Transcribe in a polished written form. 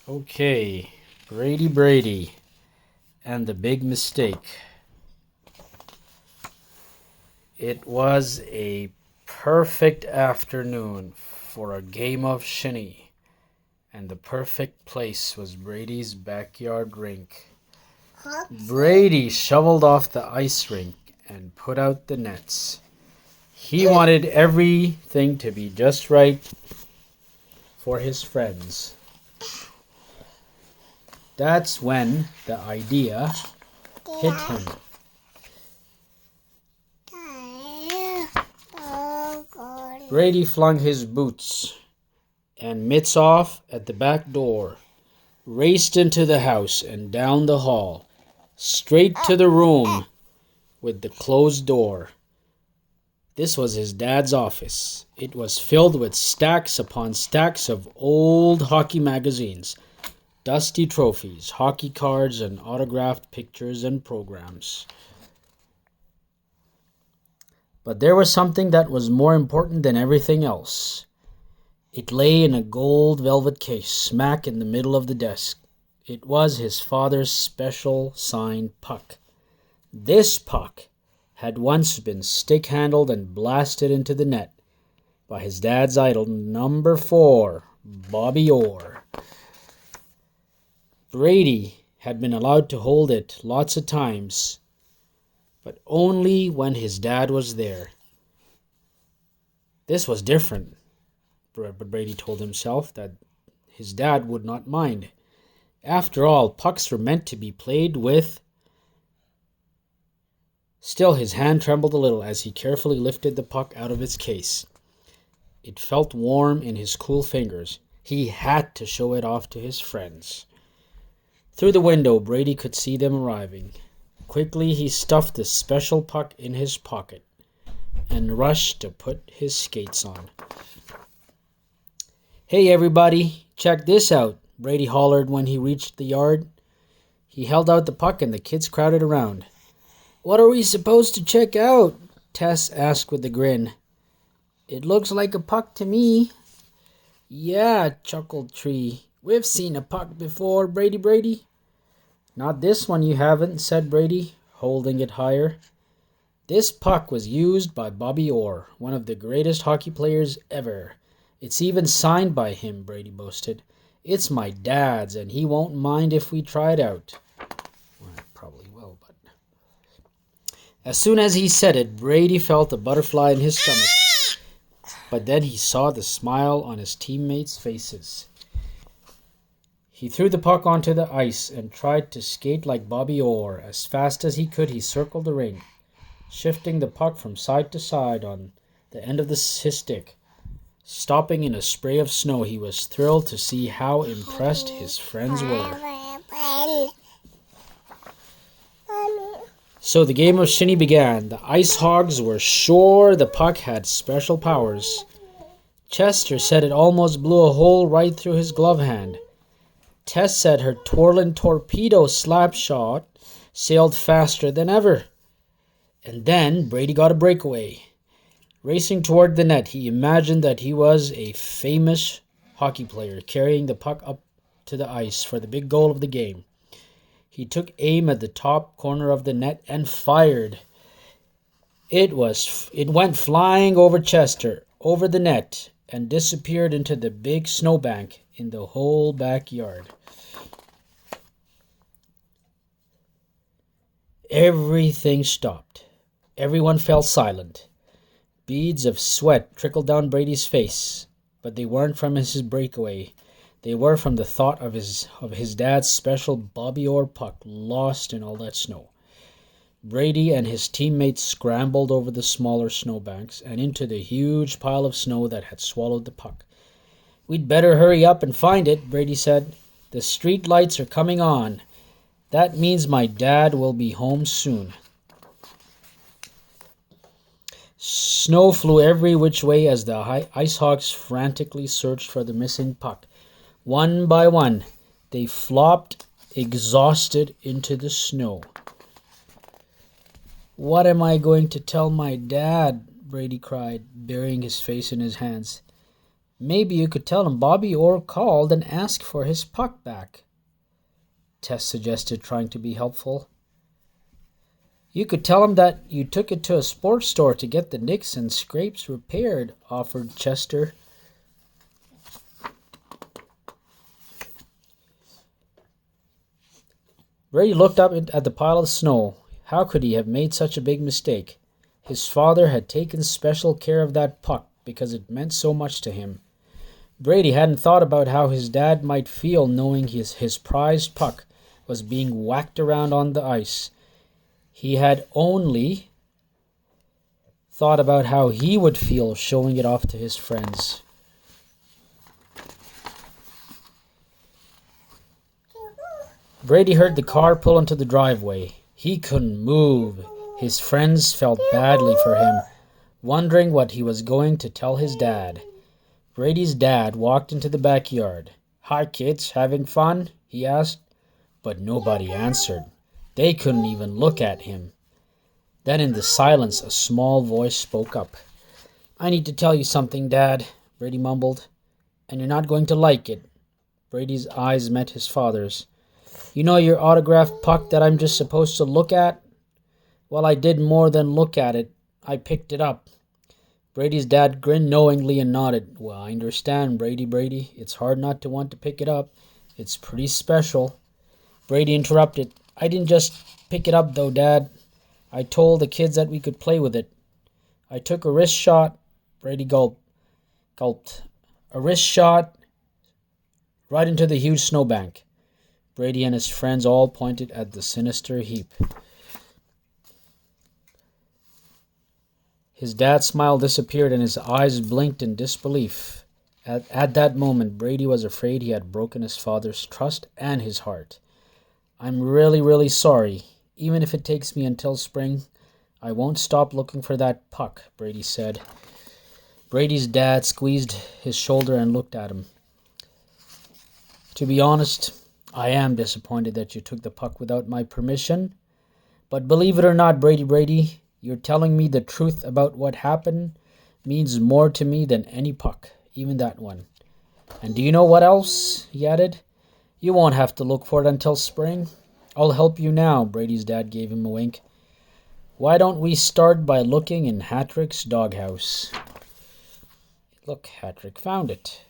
Okay, Brady Brady and the big mistake. It was a perfect afternoon for a game of shinny, and the perfect place was Brady's backyard rink. Brady shoveled off the ice rink and put out the nets. He wanted everything to be just right for his friends. That's when the idea hit him. Brady flung his boots and mitts off at the back door, raced into the house and down the hall, straight to the room with the closed door. This was his dad's office. It was filled with stacks upon stacks of old hockey magazines, dusty trophies, hockey cards, and autographed pictures and programs. But there was something that was more important than everything else. It lay in a gold velvet case, smack in the middle of the desk. It was his father's special signed puck. This puck had once been stick-handled and blasted into the net by his dad's idol, number 4, Bobby Orr. Brady had been allowed to hold it lots of times, but only when his dad was there. This was different, but Brady told himself that his dad would not mind. After all, pucks were meant to be played with. Still, his hand trembled a little as he carefully lifted the puck out of its case. It felt warm in his cool fingers. He had to show it off to his friends. Through the window, Brady could see them arriving. Quickly, he stuffed the special puck in his pocket and rushed to put his skates on. "Hey, everybody, check this out," Brady hollered when he reached the yard. He held out the puck and the kids crowded around. "What are we supposed to check out?" Tess asked with a grin. "It looks like a puck to me." "Yeah," chuckled Tree. "We've seen a puck before, Brady Brady." "Not this one you haven't," said Brady, holding it higher. "This puck was used by Bobby Orr, one of the greatest hockey players ever. It's even signed by him," Brady boasted. "It's my dad's, and he won't mind if we try it out." Well, probably will, but... As soon as he said it, Brady felt a butterfly in his stomach. But then he saw the smile on his teammates' faces. He threw the puck onto the ice and tried to skate like Bobby Orr. As fast as he could, he circled the rink, shifting the puck from side to side on the end of his stick. Stopping in a spray of snow, he was thrilled to see how impressed his friends were. So the game of shinny began. The Ice Hogs were sure the puck had special powers. Chester said it almost blew a hole right through his glove hand. Tess said her twirling torpedo slap shot sailed faster than ever. And then Brady got a breakaway. Racing toward the net, he imagined that he was a famous hockey player carrying the puck up to the ice for the big goal of the game. He took aim at the top corner of the net and fired. It went flying over Chester, over the net, and disappeared into the big snowbank in the whole backyard. Everything stopped. Everyone fell silent. Beads of sweat trickled down Brady's face, but they weren't from his breakaway. They were from the thought of his dad's special Bobby Orr puck lost in all that snow. Brady and his teammates scrambled over the smaller snowbanks and into the huge pile of snow that had swallowed the puck. "We'd better hurry up and find it," Brady said. "The street lights are coming on. That means my dad will be home soon." Snow flew every which way as the Ice Hogs frantically searched for the missing puck. One by one, they flopped, exhausted, into the snow. "What am I going to tell my dad?" Brady cried, burying his face in his hands. Maybe you could tell him Bobby Orr called and asked for his puck back, Tess suggested, trying to be helpful. You could tell him that you took it to a sports store to get the nicks and scrapes repaired, offered Chester. Brady looked up at the pile of snow. How could he have made such a big mistake? His father had taken special care of that puck because it meant so much to him. Brady hadn't thought about how his dad might feel knowing his prized puck was being whacked around on the ice. He had only thought about how he would feel showing it off to his friends. Brady heard the car pull into the driveway. He couldn't move. His friends felt badly for him, wondering what he was going to tell his dad. Brady's dad walked into the backyard. "Hi, kids, having fun?" he asked. But nobody answered. They couldn't even look at him. Then in the silence, a small voice spoke up. "I need to tell you something, Dad," Brady mumbled. "And you're not going to like it." Brady's eyes met his father's. "You know your autographed puck that I'm just supposed to look at? Well, I did more than look at it. I picked it up." Brady's dad grinned knowingly and nodded. "Well, I understand, Brady. It's hard not to want to pick it up. It's pretty special." Brady interrupted. "I didn't just pick it up, though, Dad. I told the kids that we could play with it. I took a wrist shot." Brady gulped. "A wrist shot right into the huge snowbank." Brady and his friends all pointed at the sinister heap. His dad's smile disappeared and his eyes blinked in disbelief. At that moment, Brady was afraid he had broken his father's trust and his heart. "I'm really sorry. Even if it takes me until spring, I won't stop looking for that puck," Brady said. Brady's dad squeezed his shoulder and looked at him. "To be honest, I am disappointed that you took the puck without my permission. But believe it or not, Brady, you're telling me the truth about what happened means more to me than any puck, even that one. And do you know what else?" he added. "You won't have to look for it until spring. I'll help you now." Brady's dad gave him a wink. "Why don't we start by looking in Hattrick's doghouse?" Look, Hattrick found it.